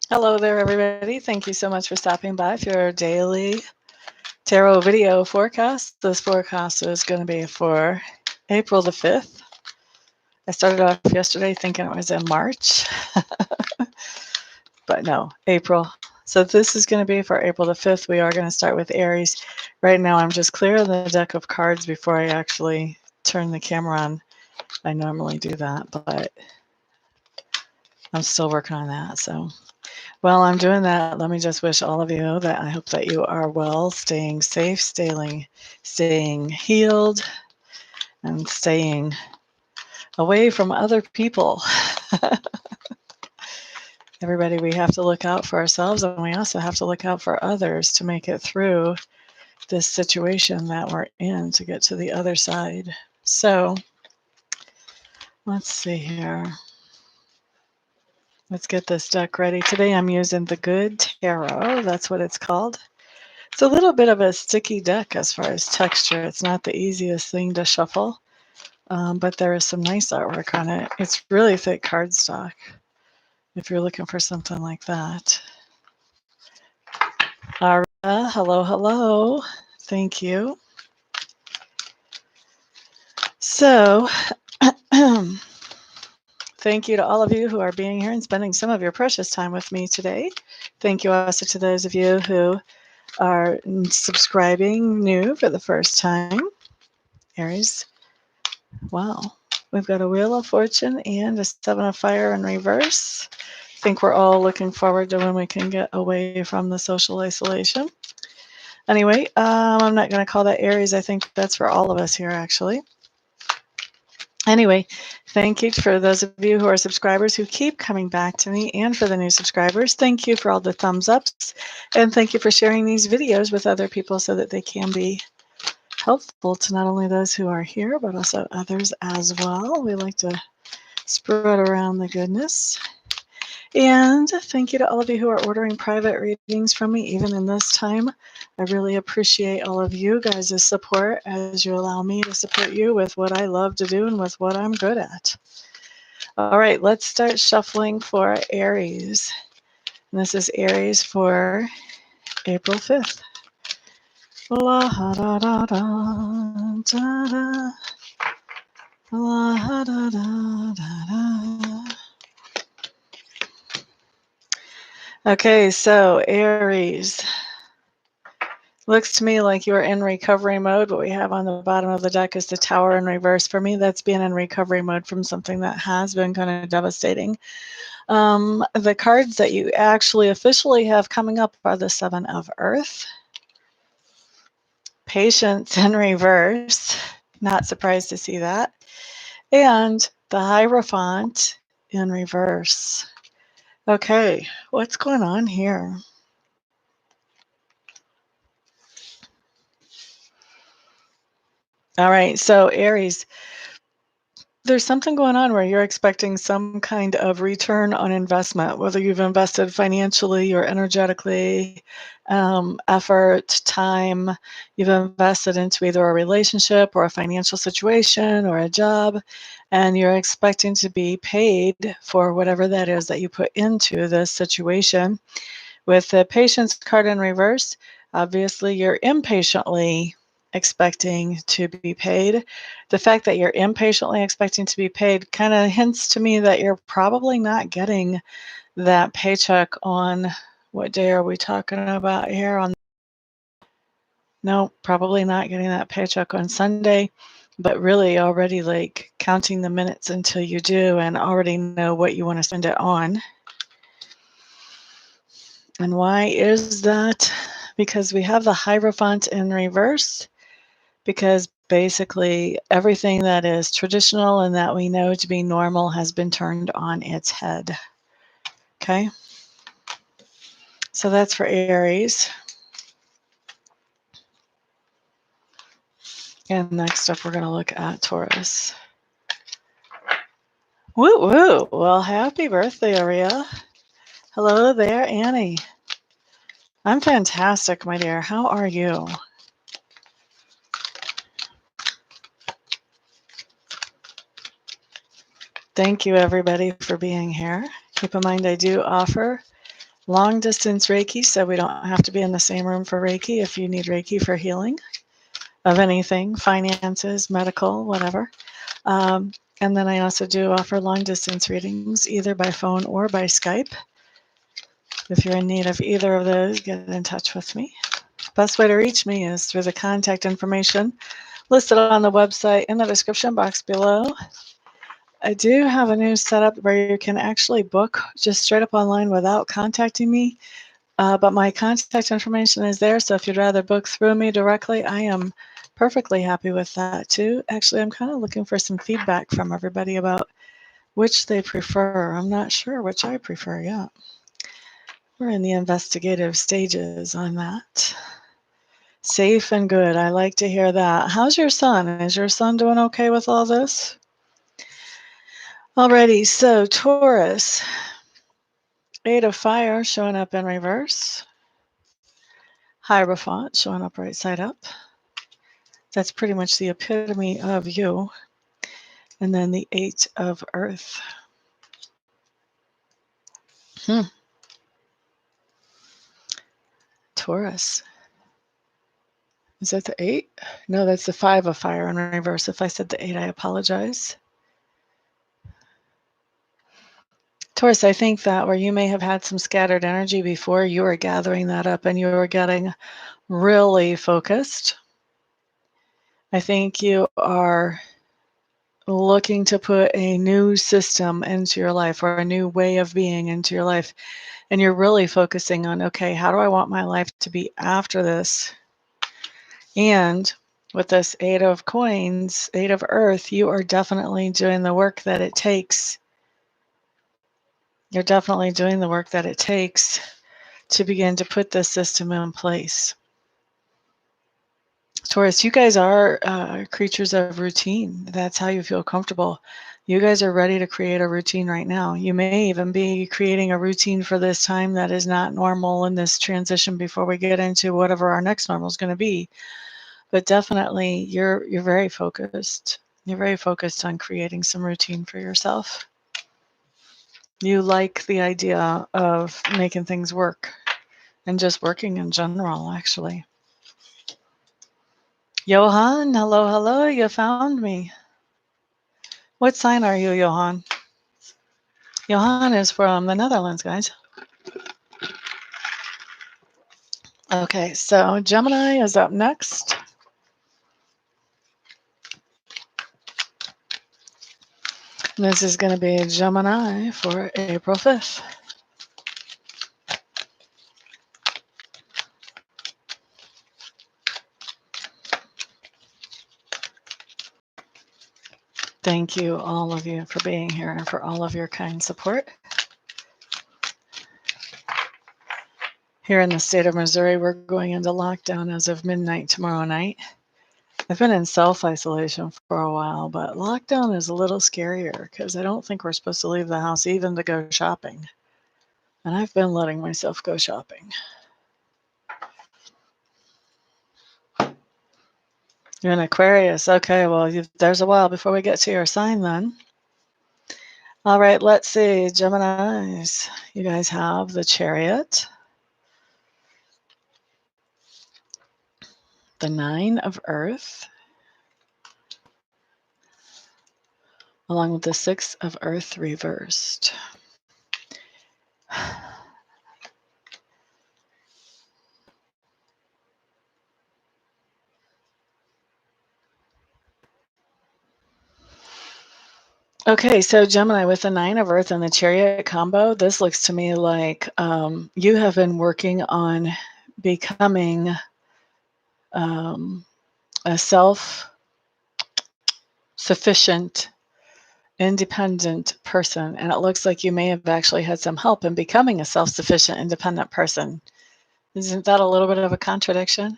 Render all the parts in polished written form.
Hello there, everybody. Thank you so much for stopping by for your daily tarot video forecast. This forecast is going to be for April the 5th. I started off yesterday thinking it was in March, but no, April. So this is going to be for April the 5th. We are going to start with Aries. Right now, I'm just clearing the deck of cards before I actually turn the camera on. I normally do that, but I'm still working on that. So while I'm doing that, let me just wish all of you that I hope that you are well, staying safe, staying healed, and staying away from other people. Everybody, we have to look out for ourselves, and we also have to look out for others to make it through this situation that we're in to get to the other side. So let's see here. Let's get this deck ready. Today I'm using the Good Tarot. That's what it's called. It's a little bit of a sticky deck as far as texture. It's not the easiest thing to shuffle, but there is some nice artwork on it. It's really thick cardstock if you're looking for something like that. Aria, hello, hello. Thank you. So, thank you to all of you who are being here and spending some of your precious time with me today. Thank you also to those of you who are subscribing new for the first time. Aries. Wow. We've got a Wheel of Fortune and a Seven of Fire in reverse. I think we're all looking forward to when we can get away from the social isolation. Anyway, I'm not going to call that Aries. I think that's for all of us here, actually. Anyway, thank you for those of you who are subscribers who keep coming back to me, and for the new subscribers, thank you for all the thumbs ups, and thank you for sharing these videos with other people so that they can be helpful to not only those who are here, but also others as well. We like to spread around the goodness. And thank you to all of you who are ordering private readings from me, even in this time. I really appreciate all of you guys' support as you allow me to support you with what I love to do and with what I'm good at. All right, let's start shuffling for Aries. And this is Aries for April 5th. La da da da da da. La da da da da. Okay, so Aries. Looks to me like you're in recovery mode. What we have on the bottom of the deck is the Tower in reverse. For me, that's being in recovery mode from something that has been kind of devastating. The cards that you actually officially have coming up are the Seven of Earth, Patience in reverse. Not surprised to see that. And the Hierophant in reverse. Okay, what's going on here? All right, so Aries, there's something going on where you're expecting some kind of return on investment, whether you've invested financially or energetically, effort, time. You've invested into either a relationship or a financial situation or a job, and you're expecting to be paid for whatever that is that you put into this situation. With the Patience card in reverse, obviously you're impatiently expecting to be paid. The fact that you're impatiently expecting to be paid kind of hints to me that you're probably not getting that paycheck on, what day are we talking about here? No, probably not getting that paycheck on Sunday, but really already like counting the minutes until you do and already know what you want to spend it on. And why is that? Because we have the Hierophant in reverse, because basically everything that is traditional and that we know to be normal has been turned on its head. Okay? So that's for Aries. And next up, we're going to look at Taurus. Woo woo! Well, happy birthday, Aria. Hello there, Annie. I'm fantastic, my dear. How are you? Thank you, everybody, for being here. Keep in mind, I do offer long distance Reiki, so we don't have to be in the same room for Reiki if you need Reiki for healing of anything, finances, medical, whatever. And then I also do offer long distance readings either by phone or by Skype. If you're in need of either of those, get in touch with me. Best way to reach me is through the contact information listed on the website in the description box below. I do have a new setup where you can actually book just straight up online without contacting me. But my contact information is there, so if you'd rather book through me directly, I am perfectly happy with that too. Actually, I'm kind of looking for some feedback from everybody about which they prefer. I'm not sure which I prefer yet. We're in the investigative stages on that. Safe and good. I like to hear that. How's your son? Is your son doing okay with all this? Alrighty, so Taurus, 8 of Fire showing up in reverse. Hierophant showing up right side up. That's pretty much the epitome of you. And then the 8 of Earth. Taurus. Is that the 8? No, that's the 5 of Fire in reverse. If I said the 8, I apologize. Taurus, I think that where you may have had some scattered energy before, you are gathering that up and you are getting really focused. I think you are looking to put a new system into your life or a new way of being into your life. And you're really focusing on, okay, how do I want my life to be after this? And with this 8 of Coins, 8 of Earth, you are definitely doing the work that it takes. You're definitely doing the work that it takes to begin to put this system in place. Taurus, you guys are creatures of routine. That's how you feel comfortable. You guys are ready to create a routine right now. You may even be creating a routine for this time that is not normal in this transition before we get into whatever our next normal is going to be. But definitely, you're very focused. You're very focused on creating some routine for yourself. You like the idea of making things work and just working in general, actually. Johan, hello, hello, you found me. What sign are you, Johan? Johan is from the Netherlands, guys. Okay, so Gemini is up next. This is going to be Gemini for April 5th. Thank you, all of you, for being here and for all of your kind support. Here in the state of Missouri, we're going into lockdown as of midnight tomorrow night. I've been in self-isolation for a while, but lockdown is a little scarier because I don't think we're supposed to leave the house even to go shopping. And I've been letting myself go shopping. You're an Aquarius. Okay, well, there's a while before we get to your sign then. All right, let's see. Geminis, you guys have the Chariot, the 9 of Earth, along with the 6 of Earth reversed. Okay, so Gemini, with the 9 of Earth and the Chariot combo, this looks to me like you have been working on becoming a self-sufficient, independent person. And it looks like you may have actually had some help in becoming a self-sufficient, independent person. Isn't that a little bit of a contradiction?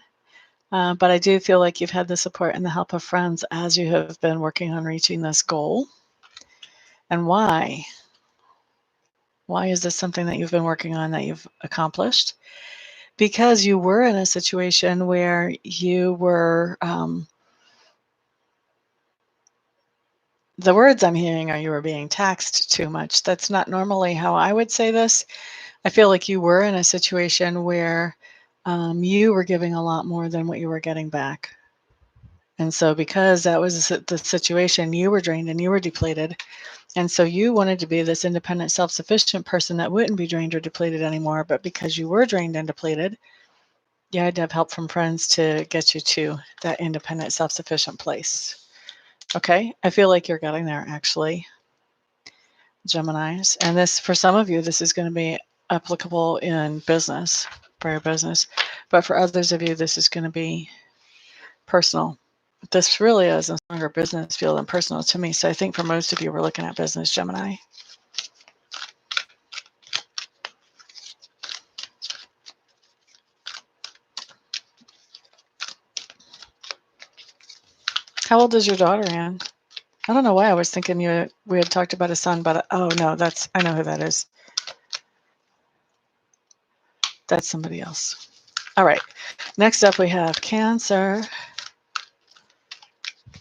But I do feel like you've had the support and the help of friends as you have been working on reaching this goal. And why? Why is this something that you've been working on that you've accomplished? Because you were in a situation where you were the words I'm hearing are you were being taxed too much. That's not normally how I would say this. I feel like you were in a situation where you were giving a lot more than what you were getting back. And so, because that was the situation, you were drained and you were depleted. And so, you wanted to be this independent, self sufficient person that wouldn't be drained or depleted anymore. But because you were drained and depleted, you had to have help from friends to get you to that independent, self sufficient place. Okay. I feel like you're getting there, actually, Geminis. And this, for some of you, this is going to be applicable in business, for your business. But for others of you, this is going to be personal. This really is a stronger business feel than personal to me. So I think for most of you, we're looking at business, Gemini. How old is your daughter, Anne? I don't know why I was thinking we had talked about a son, but oh no, I know who that is. That's somebody else. All right. Next up, we have Cancer.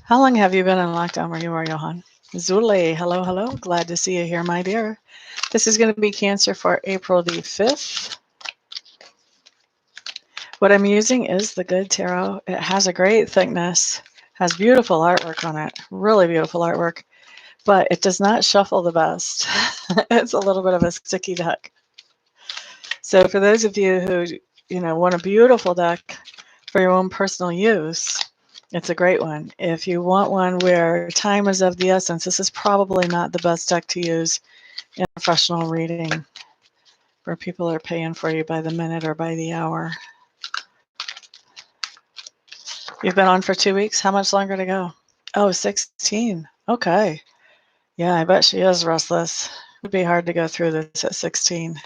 How long have you been in lockdown where you are, Johan? Zule, hello, hello. Glad to see you here, my dear. This is going to be Cancer for April the 5th. What I'm using is the Good Tarot. It has a great thickness, has beautiful artwork on it, really beautiful artwork, but it does not shuffle the best. It's a little bit of a sticky deck. So for those of you who, want a beautiful deck for your own personal use, it's a great one. If you want one where time is of the essence, this is probably not the best deck to use in professional reading where people are paying for you by the minute or by the hour. You've been on for 2 weeks. How much longer to go? Oh, 16. Okay. Yeah, I bet she is restless. It would be hard to go through this at 16.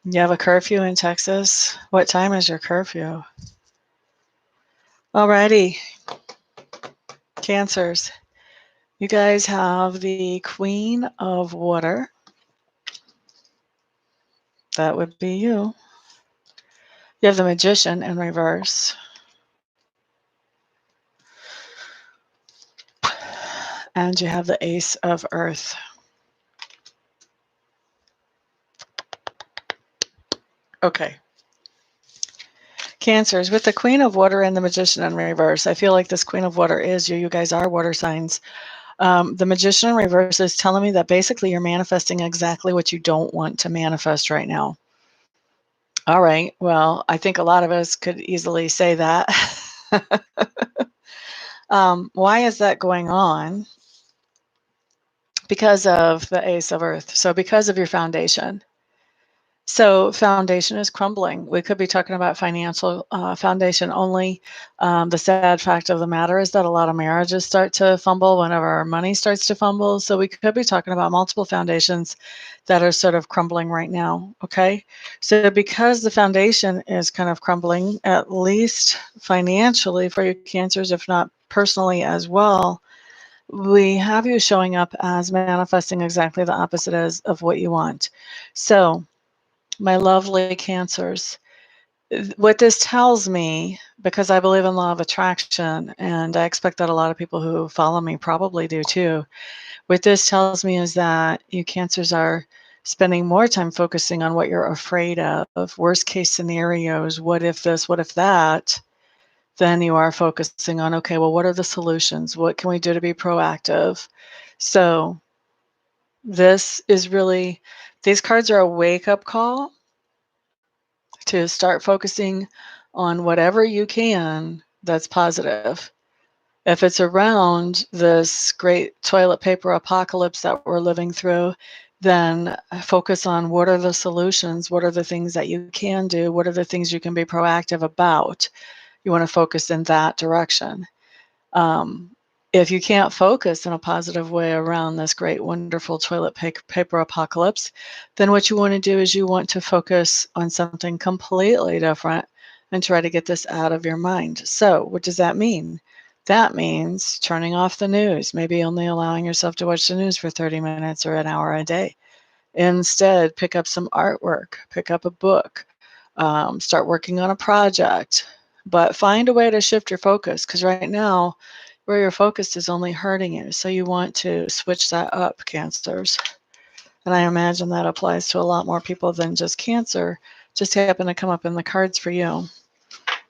You have a curfew in Texas? What time is your curfew? Alrighty. Cancers. You guys have the Queen of Water. That would be you. You have the Magician in reverse. And you have the Ace of Earth. Okay. Cancers, with the Queen of Water and the Magician in reverse, I feel like this Queen of Water is you. You guys are water signs. The Magician in reverse is telling me that basically you're manifesting exactly what you don't want to manifest right now. All right. Well, I think a lot of us could easily say that. Why is that going on? Because of the Ace of Earth. So because of your foundation. So foundation is crumbling. We could be talking about financial foundation only. The sad fact of the matter is that a lot of marriages start to fumble whenever our money starts to fumble. So we could be talking about multiple foundations that are sort of crumbling right now. Okay. So because the foundation is kind of crumbling, at least financially for your cancers, if not personally as well, we have you showing up as manifesting exactly the opposite of what you want. So my lovely cancers, what this tells me, because I believe in law of attraction, and I expect that a lot of people who follow me probably do too, what this tells me is that you cancers are spending more time focusing on what you're afraid of, worst case scenarios, what if this, what if that, than you are focusing on, okay, well, what are the solutions? What can we do to be proactive? So this is really, these cards are a wake-up call to start focusing on whatever you can that's positive. If it's around this great toilet paper apocalypse that we're living through, then focus on what are the solutions, what are the things that you can do, what are the things you can be proactive about. You want to focus in that direction. If you can't focus in a positive way around this great, wonderful toilet paper apocalypse, then what you want to do is you want to focus on something completely different and try to get this out of your mind. So what does that mean? That means turning off the news, maybe only allowing yourself to watch the news for 30 minutes or an hour a day. Instead, pick up some artwork, pick up a book, start working on a project, But find a way to shift your focus, because right now, where you're focused is only hurting you. So you want to switch that up, Cancers. And I imagine that applies to a lot more people than just Cancer. Just happen to come up in the cards for you.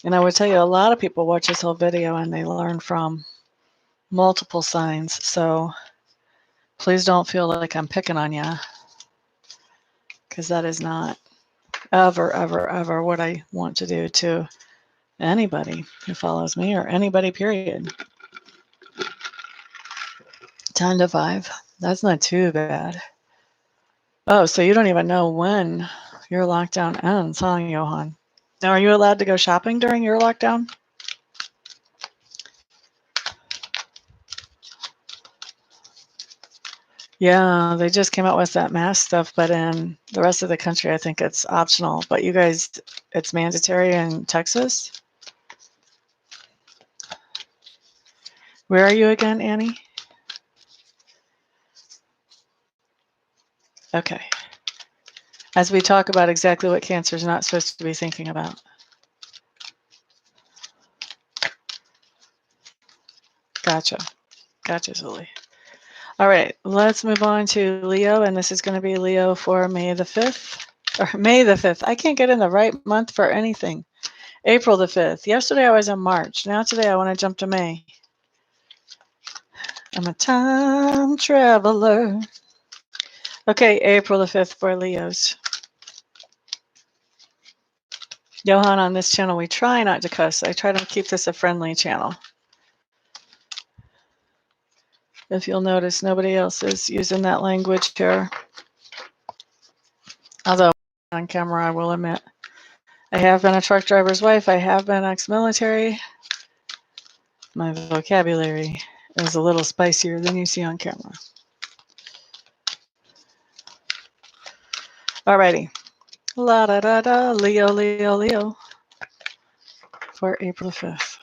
And I would tell you, a lot of people watch this whole video and they learn from multiple signs. So please don't feel like I'm picking on you, because that is not ever, ever, ever what I want to do to anybody who follows me, or anybody, period. 10 to 5. That's not too bad. Oh, so you don't even know when your lockdown ends, huh, Johan? Now, are you allowed to go shopping during your lockdown? Yeah, they just came out with that mask stuff, but in the rest of the country, I think it's optional. But you guys, it's mandatory in Texas? Where are you again, Annie? Okay. As we talk about exactly what Cancer is not supposed to be thinking about. Gotcha. Gotcha, Zully. All right, let's move on to Leo, and this is going to be Leo for May the 5th. Or May the 5th. I can't get in the right month for anything. April the 5th. Yesterday I was in March. Now today I want to jump to May. I'm a time traveler. Okay, April the 5th for Leos. Johan, on this channel, we try not to cuss. I try to keep this a friendly channel. If you'll notice, nobody else is using that language here. Although, on camera, I will admit, I have been a truck driver's wife. I have been ex-military. My vocabulary is a little spicier than you see on camera. Alrighty. La da da da, Leo, Leo, Leo. For April 5th.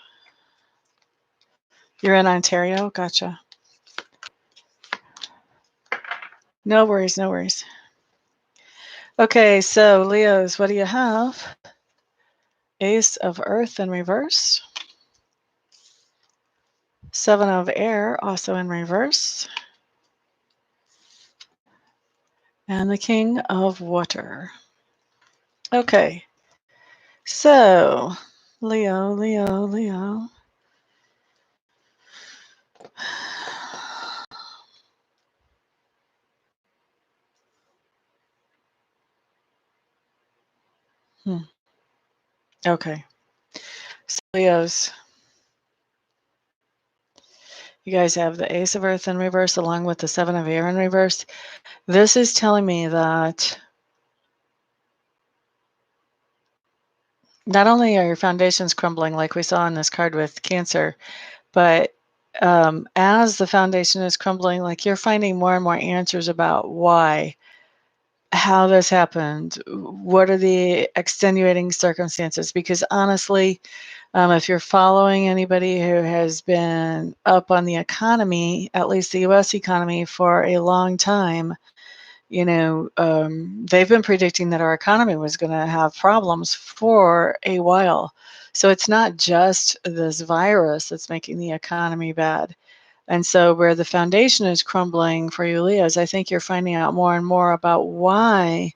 You're in Ontario? Gotcha. No worries, no worries. Okay, so Leos, what do you have? Ace of Earth in reverse. 7 of Air, also in reverse. And the King of Water. Okay, so Leo, Leo, Leo. Okay, so Leos, you guys have the Ace of Earth in reverse along with the 7 of Air in reverse. This is telling me that not only are your foundations crumbling like we saw in this card with Cancer, but as the foundation is crumbling, like you're finding more and more answers about why, how this happened, what are the extenuating circumstances. Because honestly, if you're following anybody who has been up on the economy, at least the US economy, for a long time, you know, they've been predicting that our economy was going to have problems for a while. So it's not just this virus that's making the economy bad. And so where the foundation is crumbling for you, Leos, I think you're finding out more and more about why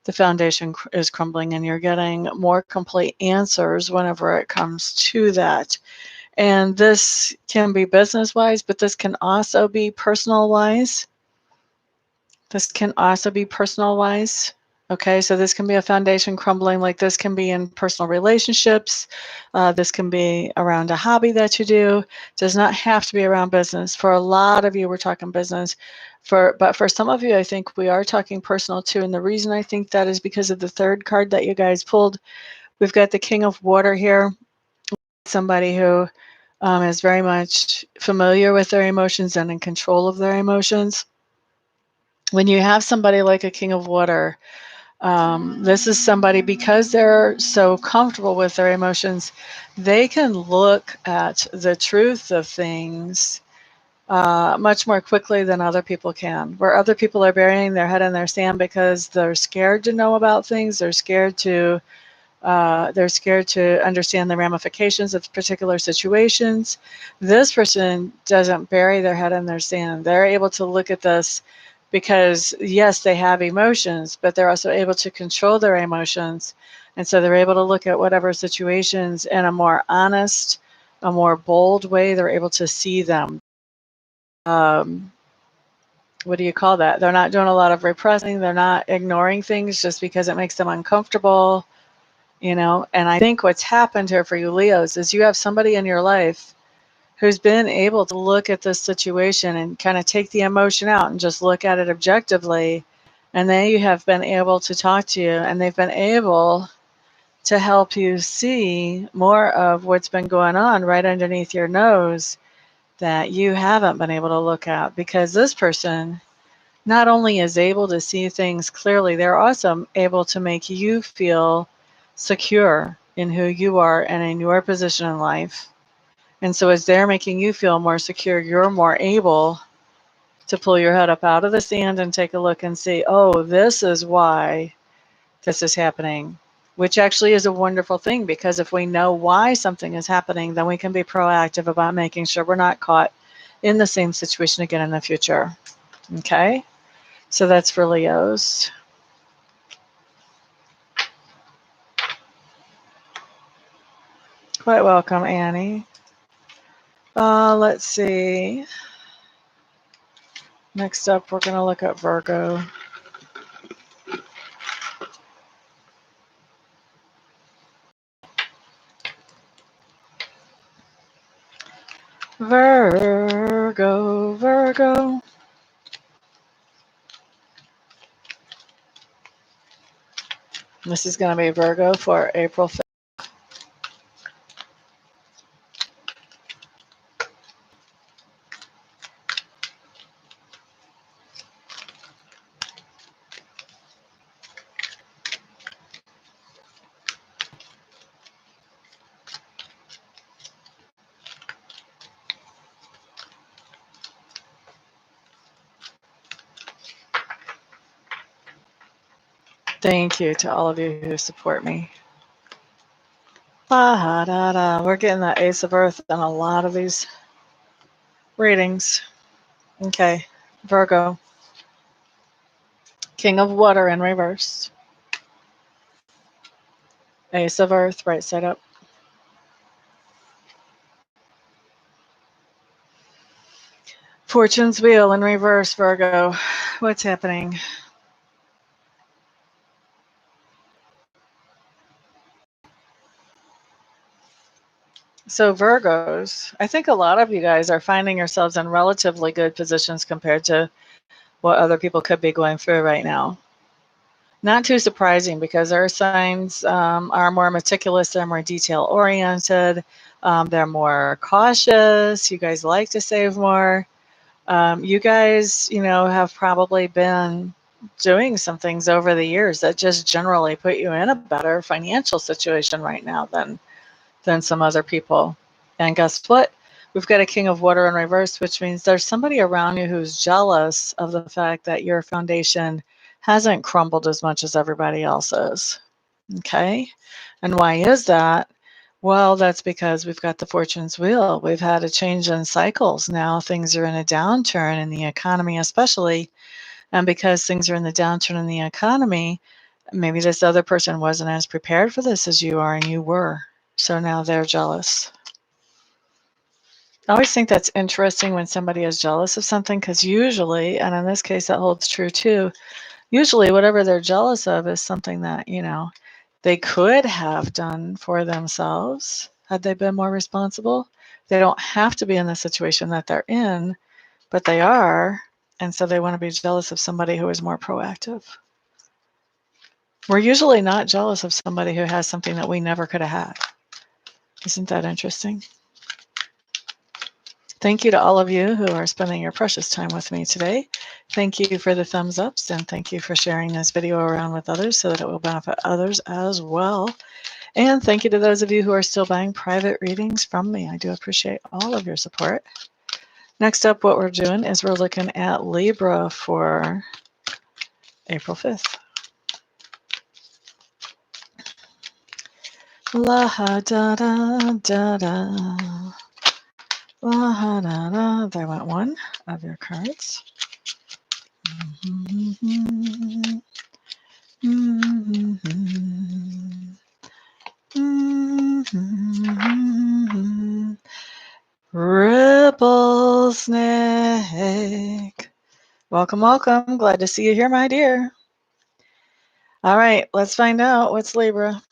the foundation is crumbling, and you're getting more complete answers whenever it comes to that. And this can be business-wise, but this can also be personal-wise. This can also be personal-wise. Okay, so this can be a foundation crumbling, like this can be in personal relationships. This can be around a hobby that you do. It does not have to be around business. For a lot of you, we're talking business. But for some of you, I think we are talking personal too. And the reason I think that is because of the third card that you guys pulled. We've got the King of Water here. Somebody who is very much familiar with their emotions and in control of their emotions. When you have somebody like a King of Water, this is somebody, because they're so comfortable with their emotions, they can look at the truth of things much more quickly than other people can. Where other people are burying their head in their sand because they're scared to know about things, they're scared to They're scared to understand the ramifications of particular situations. This person doesn't bury their head in their sand. They're able to look at this because, yes, they have emotions, but they're also able to control their emotions. And so they're able to look at whatever situations in a more honest, a more bold way. They're able to see them. Um, what do you call that? They're not doing a lot of repressing. They're not ignoring things just because it makes them uncomfortable. And I think what's happened here for you Leos is you have somebody in your life who's been able to look at this situation and kind of take the emotion out and just look at it objectively, and they have been able to talk to you, and they've been able to help you see more of what's been going on right underneath your nose that you haven't been able to look at, because this person not only is able to see things clearly, they're also able to make you feel secure in who you are and in your position in life. And so as they're making you feel more secure, you're more able to pull your head up out of the sand and take a look and see, oh, this is why this is happening, which actually is a wonderful thing, because if we know why something is happening, then we can be proactive about making sure we're not caught in the same situation again in the future. Okay? So that's for Leos. Quite welcome, Annie. Let's see. Next up, we're going to look at Virgo. Virgo. This is going to be Virgo for April 5th. Thank you to all of you who support me. We're getting the Ace of Earth in a lot of these readings. Okay, Virgo. King of Water in reverse. Ace of Earth, right side up. Fortune's Wheel in reverse, Virgo. What's happening? So Virgos, I think a lot of you guys are finding yourselves in relatively good positions compared to what other people could be going through right now. Not too surprising, because earth signs are more meticulous, they're more detail oriented, they're more cautious, you guys like to save more. You guys, have probably been doing some things over the years that just generally put you in a better financial situation right now than some other people. And guess what? We've got a King of Water in reverse, which means there's somebody around you who's jealous of the fact that your foundation hasn't crumbled as much as everybody else's. Okay? And why is that? Well, that's because we've got the Fortune's Wheel. We've had a change in cycles. Now things are in a downturn in the economy, especially. And because things are in the downturn in the economy, maybe this other person wasn't as prepared for this as you are, and you were. So now they're jealous. I always think that's interesting when somebody is jealous of something, because usually, and in this case that holds true too, usually whatever they're jealous of is something that, they could have done for themselves had they been more responsible. They don't have to be in the situation that they're in, but they are, and so they want to be jealous of somebody who is more proactive. We're usually not jealous of somebody who has something that we never could have had. Isn't that interesting? Thank you to all of you who are spending your precious time with me today. Thank you for the thumbs ups, and thank you for sharing this video around with others so that it will benefit others as well. And thank you to those of you who are still buying private readings from me. I do appreciate all of your support. Next up, what we're doing is we're looking at Libra for April 5th. La ha da da da da. La ha da da. There went one of your cards. Ripple Snake. Welcome, welcome. Glad to see you here, my dear. All right, let's find out what's Libra.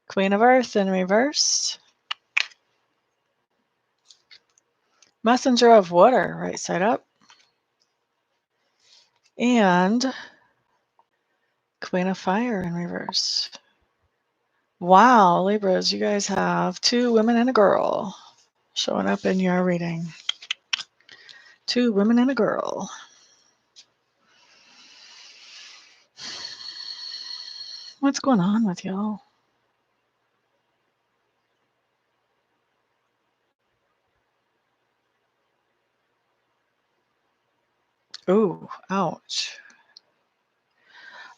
Queen of Earth in reverse. Messenger of Water, right side up. And Queen of Fire in reverse. Wow, Libras, you guys have 2 women and a girl showing up in your reading. 2 women and a girl. What's going on with y'all? Ooh, ouch.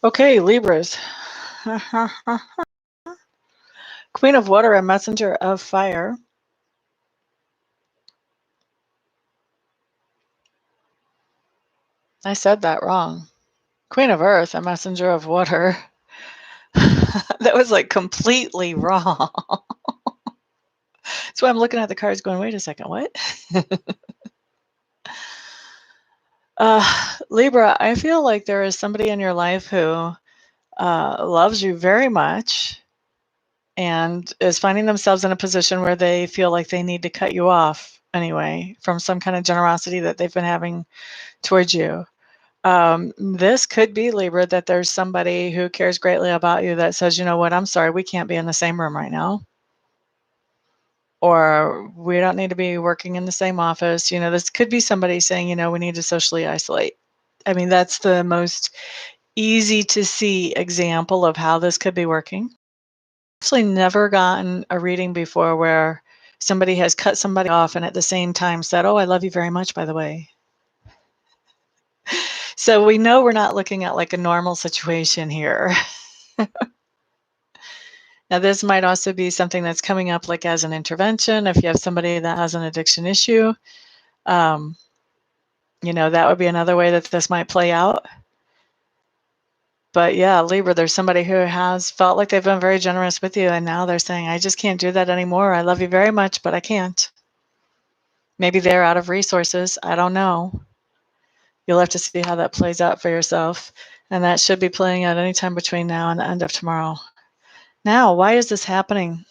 Okay, Libras. Queen of Water and Messenger of Fire. I said that wrong. Queen of Earth and Messenger of Water. That was like completely wrong. That's why I'm looking at the cards going, wait a second, what? Libra, I feel like there is somebody in your life who loves you very much and is finding themselves in a position where they feel like they need to cut you off anyway from some kind of generosity that they've been having towards you. This could be, Libra, that there's somebody who cares greatly about you that says, you know what, I'm sorry, we can't be in the same room right now. Or we don't need to be working in the same office. You know, this could be somebody saying, you know, we need to socially isolate. I mean, that's the most easy to see example of how this could be working. I've actually never gotten a reading before where somebody has cut somebody off and at the same time said, oh, I love you very much, by the way. So we know we're not looking at like a normal situation here. Now, this might also be something that's coming up like as an intervention. If you have somebody that has an addiction issue, you know, that would be another way that this might play out. But yeah, Libra, there's somebody who has felt like they've been very generous with you, and now they're saying, I just can't do that anymore. I love you very much, but I can't. Maybe they're out of resources. I don't know. You'll have to see how that plays out for yourself. And that should be playing out anytime between now and the end of tomorrow. Now, why is this happening?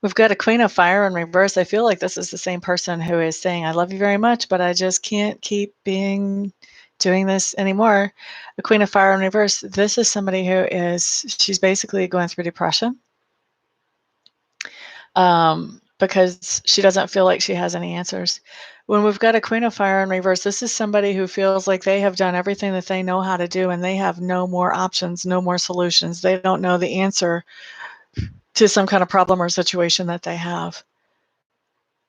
We've got a Queen of Fire in reverse. I feel like this is the same person who is saying, I love you very much, but I just can't keep doing this anymore. The Queen of Fire in reverse, this is somebody who she's basically going through depression because she doesn't feel like she has any answers. When we've got a Queen of Fire in reverse, this is somebody who feels like they have done everything that they know how to do and they have no more options, no more solutions. They don't know the answer to some kind of problem or situation that they have.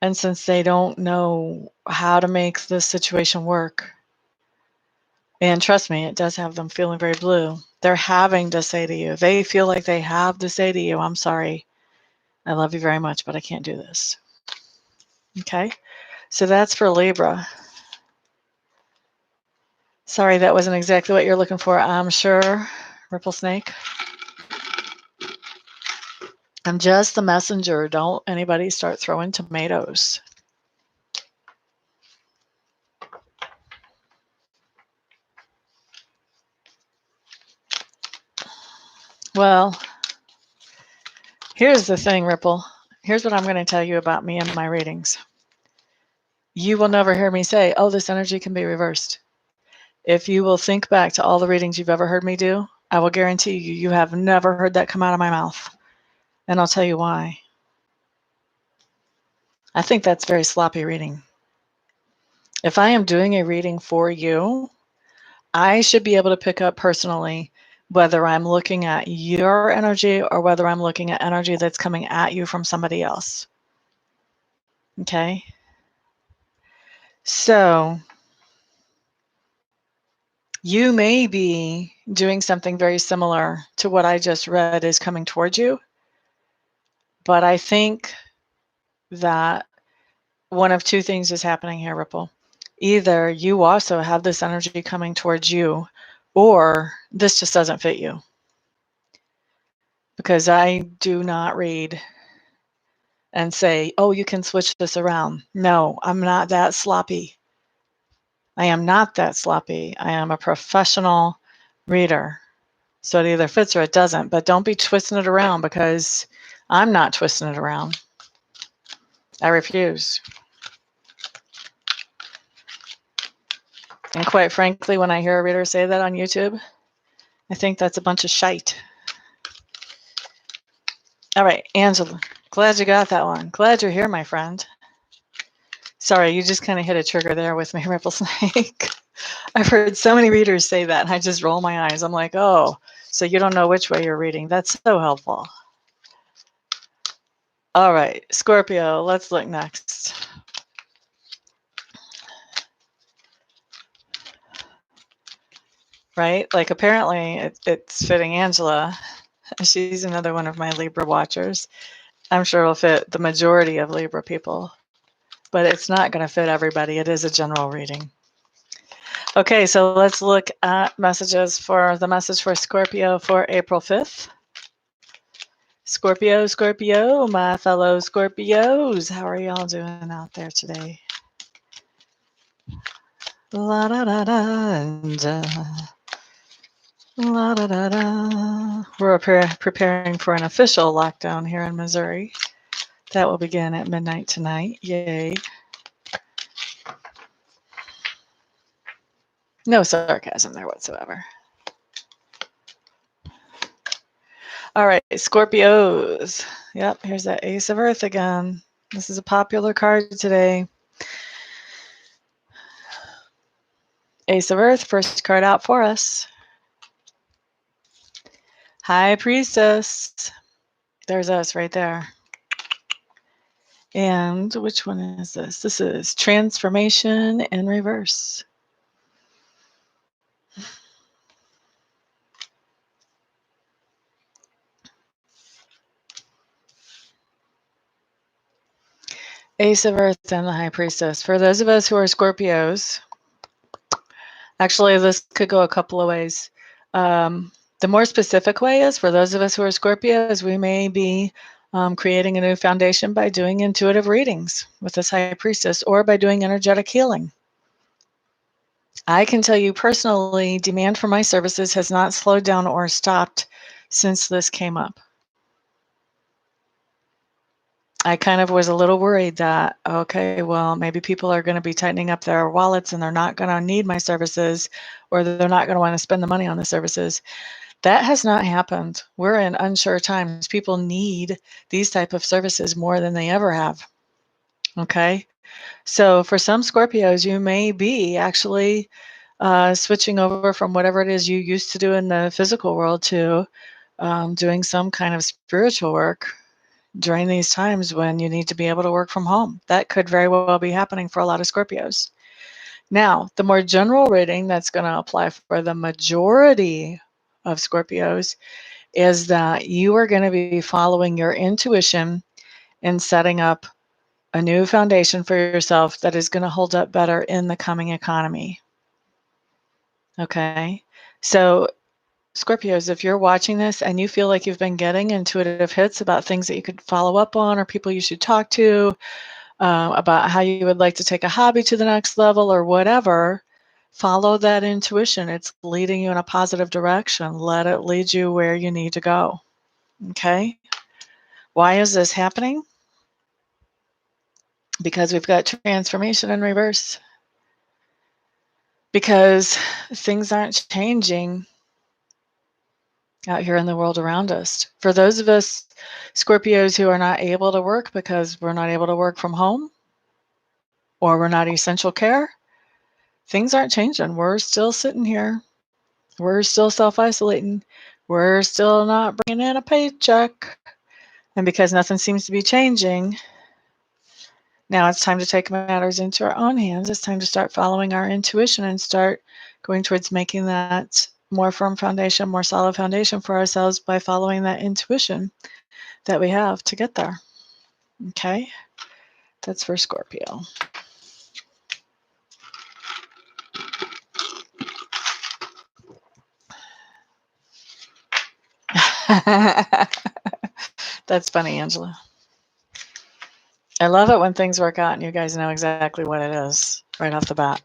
And since they don't know how to make this situation work, and trust me, it does have them feeling very blue. They're having to say to you, they feel like they have to say to you, I'm sorry, I love you very much, but I can't do this. Okay, so that's for Libra. Sorry, that wasn't exactly what you're looking for, I'm sure, Ripple Snake. I'm just the messenger. Don't anybody start throwing tomatoes. Well, here's the thing, Ripple. Here's what I'm going to tell you about me and my readings. You will never hear me say, oh, this energy can be reversed. If you will think back to all the readings you've ever heard me do, I will guarantee you, you have never heard that come out of my mouth. And I'll tell you why. I think that's very sloppy reading. If I am doing a reading for you, I should be able to pick up personally whether I'm looking at your energy or whether I'm looking at energy that's coming at you from somebody else. Okay? So You may be doing something very similar to what I just read is coming towards you, but I think that one of two things is happening here, Ripple. Either you also have this energy coming towards you, or this just doesn't fit you. Because I do not read and say, oh, you can switch this around. No, I'm not that sloppy. I am not that sloppy. I am a professional reader. So it either fits or it doesn't, but don't be twisting it around because I'm not twisting it around. I refuse. And quite frankly, when I hear a reader say that on YouTube, I think that's a bunch of shite. All right, Angela, glad you got that one. Glad you're here, my friend. Sorry, you just kind of hit a trigger there with me, Ripple Snake. I've heard so many readers say that, and I just roll my eyes. I'm like, oh, so you don't know which way you're reading. That's so helpful. All right, Scorpio, let's look next. Right? Like, apparently, it's fitting Angela. She's another one of my Libra watchers. I'm sure it'll fit the majority of Libra people, but it's not going to fit everybody. It is a general reading. Okay, so let's look at messages for the message for Scorpio for April 5th. Scorpio, Scorpio, my fellow Scorpios. How are y'all doing out there today? La da da da. La da da da. We're preparing for an official lockdown here in Missouri. That will begin at midnight tonight. Yay. No sarcasm there whatsoever. All right, Scorpios. Yep, here's that Ace of Earth again. This is a popular card today. Ace of Earth, first card out for us. High Priestess. There's us right there. And which one is this? This is Transformation in Reverse. Ace of Earth and the High Priestess. For those of us who are Scorpios, actually this could go a couple of ways. The more specific way is for those of us who are Scorpios, we may be creating a new foundation by doing intuitive readings with this High Priestess or by doing energetic healing. I can tell you personally, demand for my services has not slowed down or stopped since this came up. I kind of was a little worried that, okay, well, maybe people are going to be tightening up their wallets and they're not going to need my services, or they're not going to want to spend the money on the services. That has not happened. We're in unsure times. People need these type of services more than they ever have. Okay. So for some Scorpios, you may be actually switching over from whatever it is you used to do in the physical world to doing some kind of spiritual work during these times when you need to be able to work from home. That could very well be happening for a lot of Scorpios. Now, the more general reading that's going to apply for the majority of Scorpios is that you are going to be following your intuition and setting up a new foundation for yourself that is going to hold up better in the coming economy. Okay, so Scorpios, if you're watching this and you feel like you've been getting intuitive hits about things that you could follow up on or people you should talk to, about how you would like to take a hobby to the next level or whatever, follow that intuition. It's leading you in a positive direction. Let it lead you where you need to go. Okay? Why is this happening? Because we've got transformation in reverse. Because things aren't changing out here in the world around us. For those of us Scorpios who are not able to work because we're not able to work from home or we're not essential care, things aren't changing. We're still sitting here. We're still self-isolating. We're still not bringing in a paycheck. And because nothing seems to be changing, Now it's time to take matters into our own hands. It's time to start following our intuition and start going towards making that more firm foundation, more solid foundation for ourselves by following that intuition that we have to get there. Okay? That's for Scorpio. That's funny, Angela. I love it when things work out and you guys know exactly what it is right off the bat.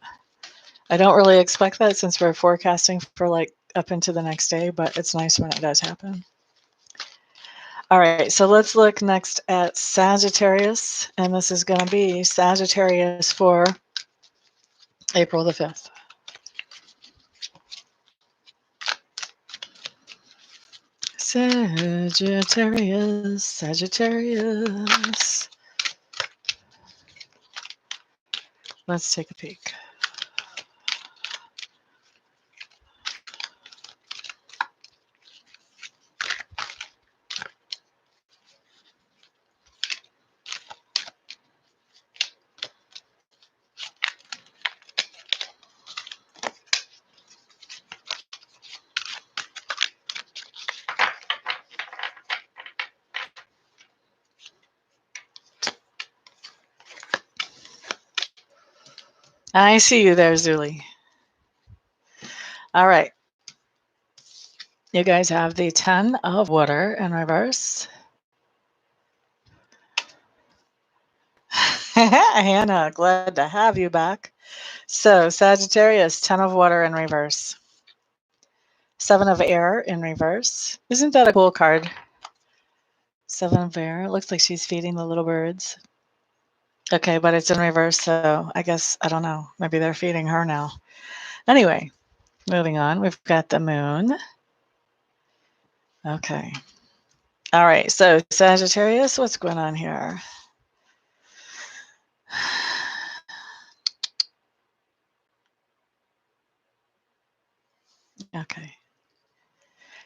I don't really expect that since we're forecasting for like up into the next day, but it's nice when it does happen. All right, so let's look next at Sagittarius, and this is going to be Sagittarius for April the 5th. Sagittarius, Sagittarius. Let's take a peek. I see you there, Zuli. All right. You guys have the 10 of water in reverse. Hannah, glad to have you back. So Sagittarius, 10 of water in reverse. 7 of air in reverse. Isn't that a cool card? 7 of air. It looks like she's feeding the little birds. Okay, but it's in reverse, so I guess, I don't know. Maybe they're feeding her now. Anyway, moving on. We've got the moon. Okay. All right, so Sagittarius, what's going on here? Okay.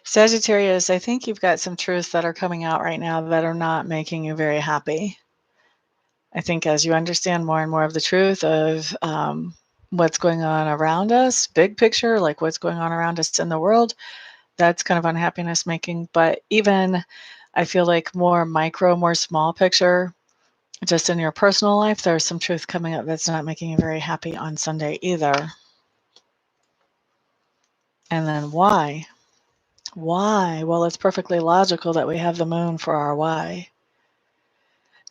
Sagittarius, I think you've got some truths that are coming out right now that are not making you very happy. I think as you understand more and more of the truth of what's going on around us, big picture, like what's going on around us in the world, that's kind of unhappiness making. But even I feel like more micro, more small picture, just in your personal life, there's some truth coming up that's not making you very happy on Sunday either. And then why? Why? Well, it's perfectly logical that we have the moon for our why.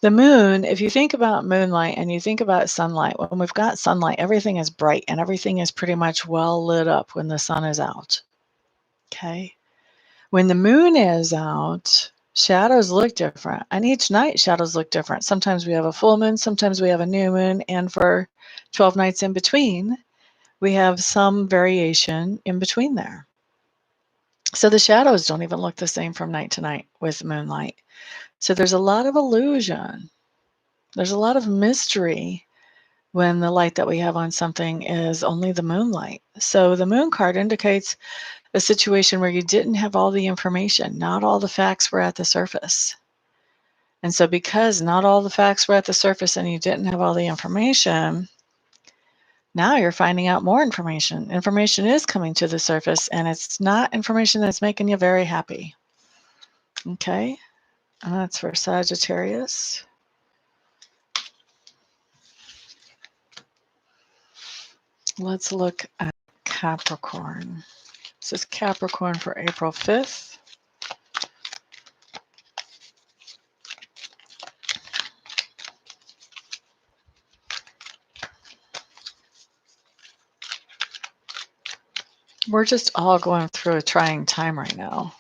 The moon, if you think about moonlight and you think about sunlight, when we've got sunlight, everything is bright and everything is pretty much well lit up when the sun is out. Okay? When the moon is out, shadows look different. And each night, shadows look different. Sometimes we have a full moon, sometimes we have a new moon. And for 12 nights in between, we have some variation in between there. So the shadows don't even look the same from night to night with moonlight. So there's a lot of illusion. There's a lot of mystery when the light that we have on something is only the moonlight. So the moon card indicates a situation where you didn't have all the information, not all the facts were at the surface. And so because not all the facts were at the surface and you didn't have all the information, now you're finding out more information. Information is coming to the surface and it's not information that's making you very happy. Okay, and that's for Sagittarius. Let's look at Capricorn. This is Capricorn for April 5th. We're just all going through a trying time right now.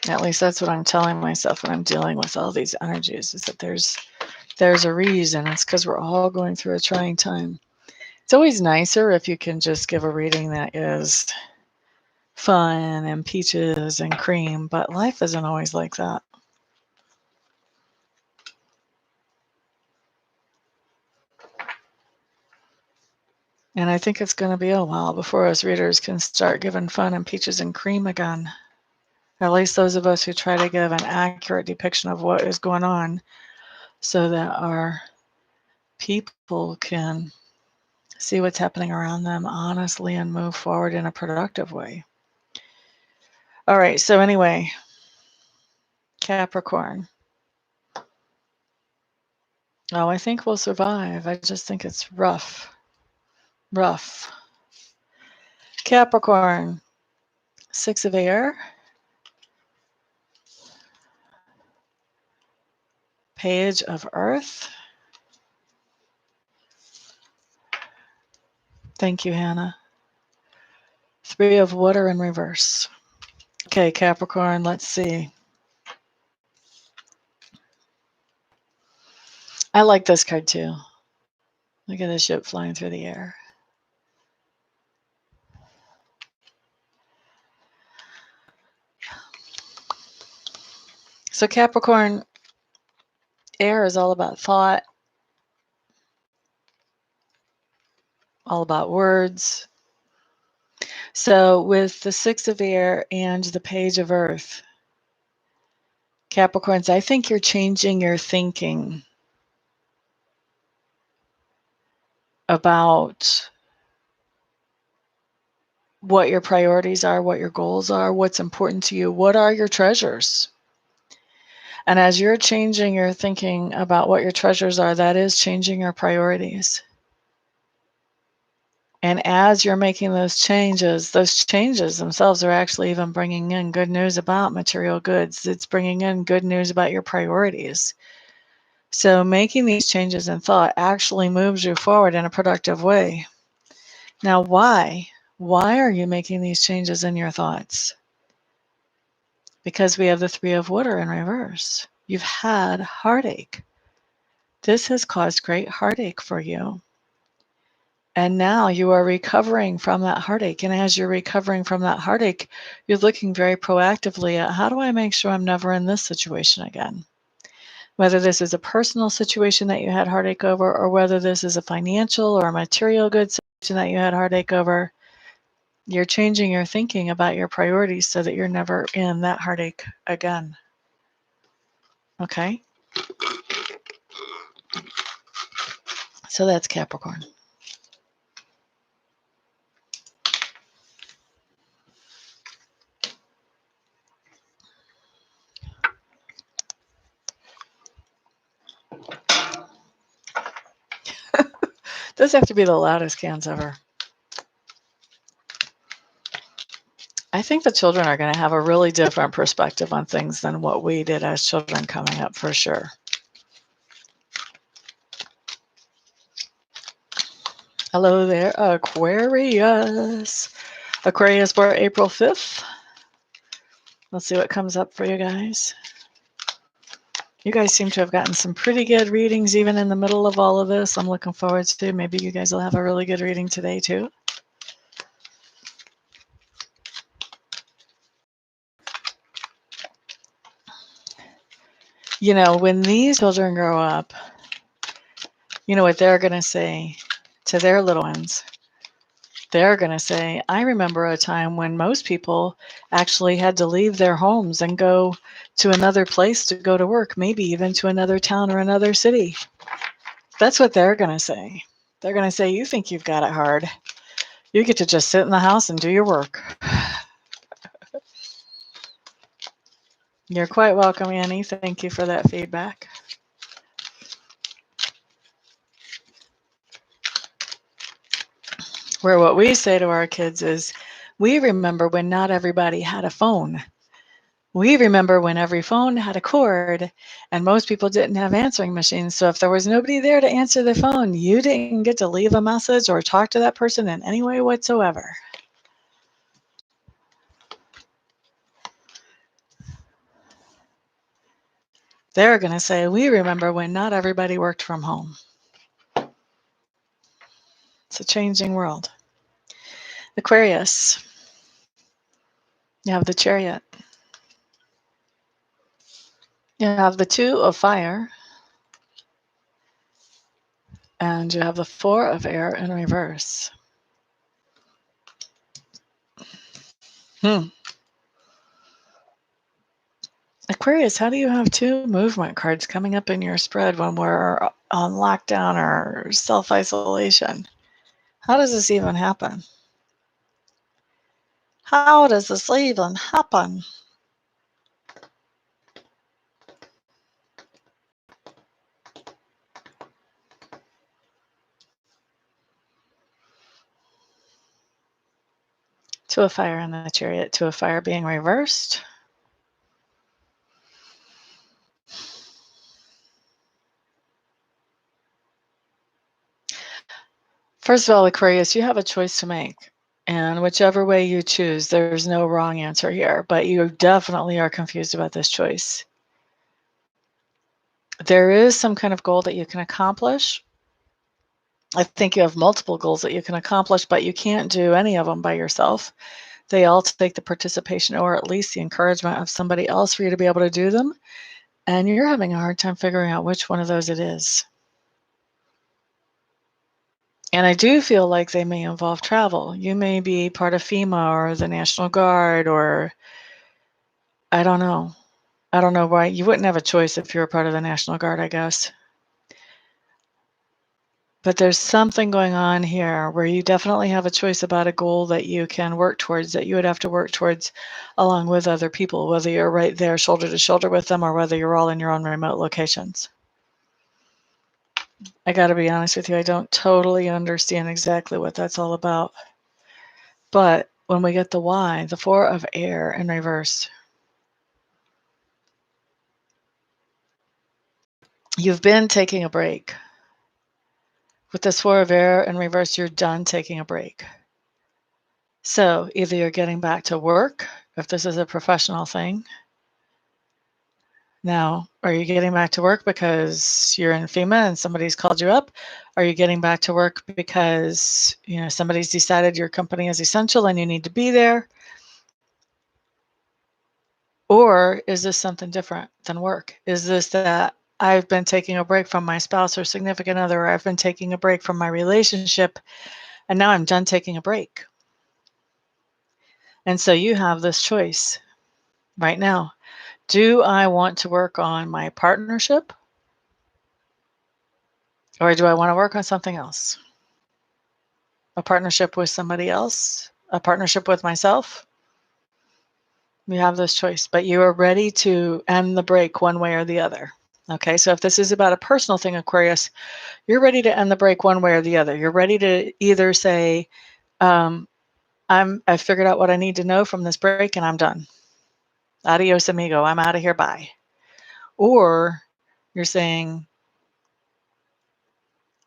At least that's what I'm telling myself when I'm dealing with all these energies, is that there's a reason. It's because we're all going through a trying time. It's always nicer if you can just give a reading that is fun and peaches and cream, but life isn't always like that. And I think it's going to be a while before us readers can start giving fun and peaches and cream again. At least those of us who try to give an accurate depiction of what is going on. so that our people can see what's happening around them honestly and move forward in a productive way. All right, so anyway, Capricorn. Oh, I think we'll survive. I just think it's rough. Rough. Capricorn, 6 of air, Page of earth. Thank you, Hannah. 3 of water in reverse. Okay, Capricorn, let's see. I like this card too. Look at the ship flying through the air. So Capricorn, air is all about thought, all about words. So with the 6 of air and the Page of earth, Capricorns, I think you're changing your thinking about what your priorities are, what your goals are, what's important to you, what are your treasures. And as you're changing your thinking about what your treasures are, that is changing your priorities. And as you're making those changes themselves are actually even bringing in good news about material goods. It's bringing in good news about your priorities. So making these changes in thought actually moves you forward in a productive way. Now, why? Why are you making these changes in your thoughts? Because we have the 3 of water in reverse. You've had heartache. This has caused great heartache for you. And now you are recovering from that heartache. And as you're recovering from that heartache, you're looking very proactively at how do I make sure I'm never in this situation again? Whether this is a personal situation that you had heartache over, or whether this is a financial or a material good situation that you had heartache over, you're changing your thinking about your priorities so that you're never in that heartache again. Okay? So that's Capricorn. Those have to be the loudest cans ever. I think the children are going to have a really different perspective on things than what we did as children coming up, for sure. Hello there, Aquarius. Aquarius for April 5th. Let's see what comes up for you guys. You guys seem to have gotten some pretty good readings even in the middle of all of this. I'm looking forward to maybe you guys will have a really good reading today too. You know, when these children grow up, you know what they're going to say to their little ones? They're going to say, I remember a time when most people actually had to leave their homes and go to another place to go to work, maybe even to another town or another city. That's what they're going to say. They're going to say, you think you've got it hard. You get to just sit in the house and do your work. You're quite welcome, Annie. Thank you for that feedback. Where what we say to our kids is, we remember when not everybody had a phone. We remember when every phone had a cord and most people didn't have answering machines. So if there was nobody there to answer the phone, you didn't get to leave a message or talk to that person in any way whatsoever. They're going to say, we remember when not everybody worked from home. It's a changing world. Aquarius, you have the Chariot. You have the 2 of fire. And you have the 4 of air in reverse. Aquarius, how do you have two movement cards coming up in your spread when we're on lockdown or self-isolation? How does this even happen? How does this even happen? Two of fire in the chariot, two of fire being reversed. First of all, Aquarius, you have a choice to make. And whichever way you choose, there's no wrong answer here, but you definitely are confused about this choice. There is some kind of goal that you can accomplish. I think you have multiple goals that you can accomplish, but you can't do any of them by yourself. They all take the participation or at least the encouragement of somebody else for you to be able to do them. And you're having a hard time figuring out which one of those it is. And I do feel like they may involve travel. You may be part of FEMA or the National Guard, or I don't know. I don't know why. You wouldn't have a choice if you're a part of the National Guard, I guess. But there's something going on here where you definitely have a choice about a goal that you can work towards, that you would have to work towards along with other people, whether you're right there shoulder to shoulder with them or whether you're all in your own remote locations. I got to be honest with you, I don't totally understand exactly what that's all about. But when we get the why, the four of air in reverse, you've been taking a break. With this four of air in reverse, you're done taking a break. So either you're getting back to work, if this is a professional thing. Now, are you getting back to work because you're in FEMA and somebody's called you up? Are you getting back to work because, somebody's decided your company is essential and you need to be there? Or is this something different than work? Is this that I've been taking a break from my spouse or significant other, or I've been taking a break from my relationship, and now I'm done taking a break? And so you have this choice right now. Do I want to work on my partnership, or do I want to work on something else? A partnership with somebody else? A partnership with myself? You have this choice, but you are ready to end the break one way or the other. Okay, so if this is about a personal thing, Aquarius, you're ready to end the break one way or the other. You're ready to either say, I figured out what I need to know from this break and I'm done. Adios, amigo. I'm out of here. Bye. Or you're saying,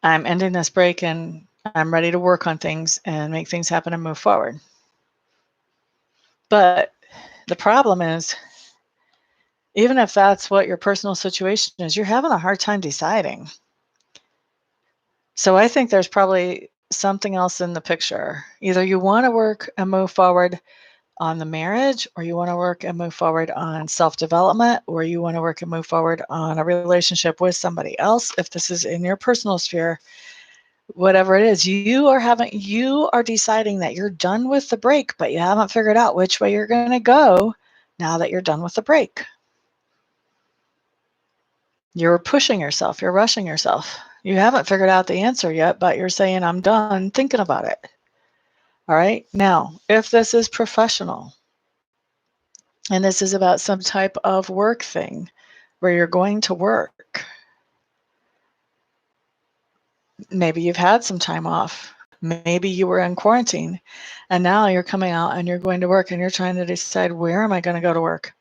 I'm ending this break and I'm ready to work on things and make things happen and move forward. But the problem is, even if that's what your personal situation is, you're having a hard time deciding. So I think there's probably something else in the picture. Either you want to work and move forward on the marriage, or you want to work and move forward on self-development, or you want to work and move forward on a relationship with somebody else. If this is in your personal sphere, whatever it is, you are deciding that you're done with the break, but you haven't figured out which way you're going to go now that you're done with the break. You're pushing yourself, you're rushing yourself. You haven't figured out the answer yet, but you're saying, I'm done thinking about it. All right. Now, if this is professional and this is about some type of work thing where you're going to work, maybe you've had some time off. Maybe you were in quarantine and now you're coming out and you're going to work and you're trying to decide, where am I going to go to work?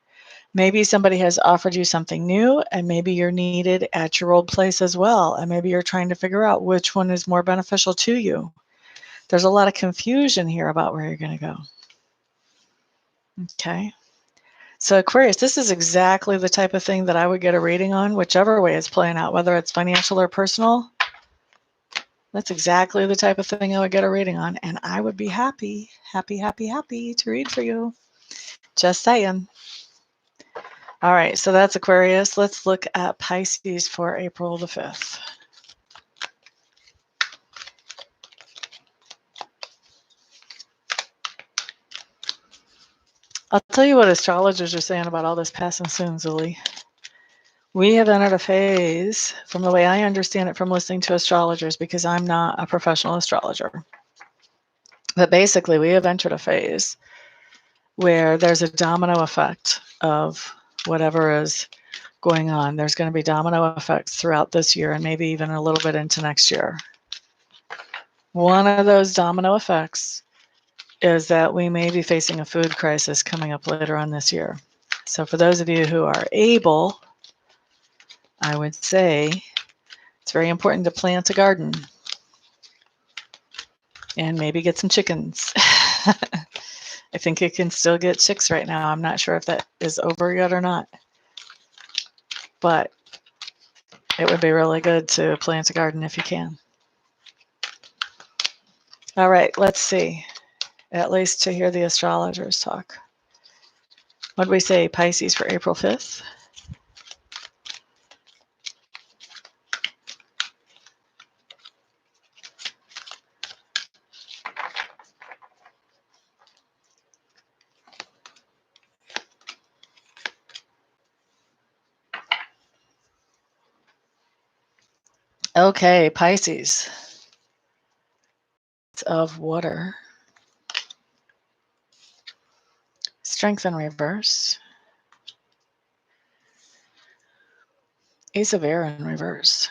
Maybe somebody has offered you something new and maybe you're needed at your old place as well. And maybe you're trying to figure out which one is more beneficial to you. There's a lot of confusion here about where you're going to go. Okay. So Aquarius, this is exactly the type of thing that I would get a reading on, whichever way it's playing out, whether it's financial or personal. That's exactly the type of thing I would get a reading on. And I would be happy to read for you. Just saying. All right, so that's Aquarius. Let's look at Pisces for April the 5th. I'll tell you what astrologers are saying about all this passing soon, Zuli. We have entered a phase, from the way I understand it from listening to astrologers, because I'm not a professional astrologer. But basically, we have entered a phase where there's a domino effect of whatever is going on. There's going to be domino effects throughout this year and maybe even a little bit into next year. One of those domino effects is that we may be facing a food crisis coming up later on this year. So for those of you who are able, I would say it's very important to plant a garden and maybe get some chickens. I think you can still get chicks right now. I'm not sure if that is over yet or not, but it would be really good to plant a garden if you can. All right, let's see. At least to hear the astrologers talk. What did we say? Pisces for April 5th? Okay, Pisces. It's of water. Strength in reverse. Ace of air in reverse.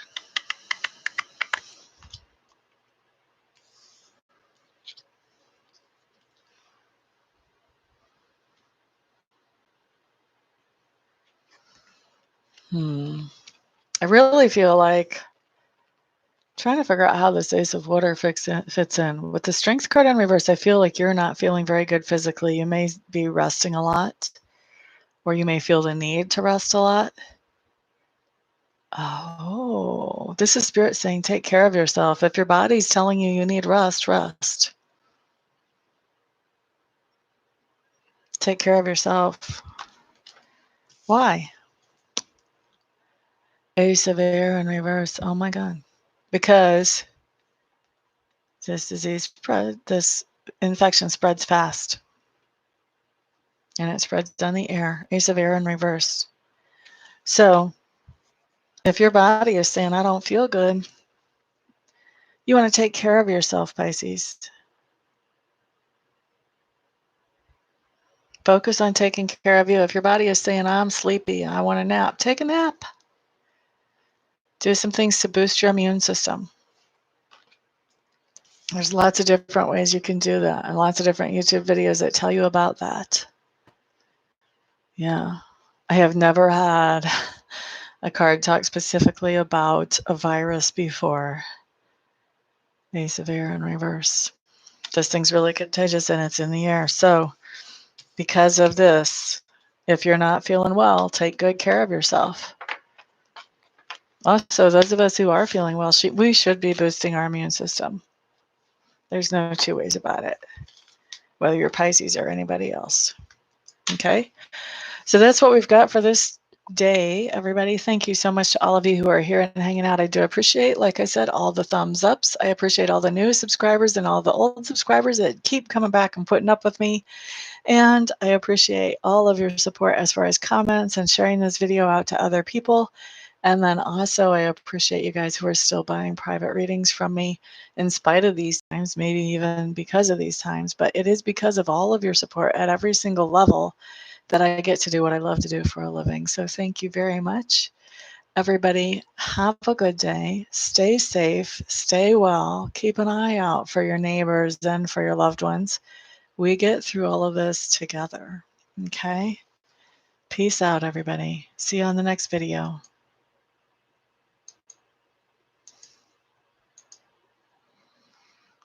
I really feel like trying to figure out how this ace of water fits in. With the strength card in reverse, I feel like you're not feeling very good physically. You may be resting a lot, or you may feel the need to rest a lot. Oh, this is Spirit saying take care of yourself. If your body's telling you you need rest, rest. Take care of yourself. Why? Ace of air in reverse. Oh my God. Because this infection spreads fast. And it spreads on the air. Ace of air in reverse. So if your body is saying, I don't feel good, you want to take care of yourself, Pisces. Focus on taking care of you. If your body is saying, I'm sleepy, I want a nap, take a nap. Do some things to boost your immune system. There's lots of different ways you can do that, and lots of different YouTube videos that tell you about that. Yeah. I have never had a card talk specifically about a virus before. Ace of air in reverse. This thing's really contagious and it's in the air. So because of this, if you're not feeling well, take good care of yourself. Also, those of us who are feeling well, we should be boosting our immune system. There's no two ways about it, whether you're Pisces or anybody else. Okay? So that's what we've got for this day, everybody. Thank you so much to all of you who are here and hanging out. I do appreciate, like I said, all the thumbs ups. I appreciate all the new subscribers and all the old subscribers that keep coming back and putting up with me. And I appreciate all of your support as far as comments and sharing this video out to other people. And then also I appreciate you guys who are still buying private readings from me in spite of these times, maybe even because of these times. But it is because of all of your support at every single level that I get to do what I love to do for a living. So thank you very much. Everybody, have a good day. Stay safe, stay well, keep an eye out for your neighbors and for your loved ones. We get through all of this together. Okay? Peace out, everybody. See you on the next video.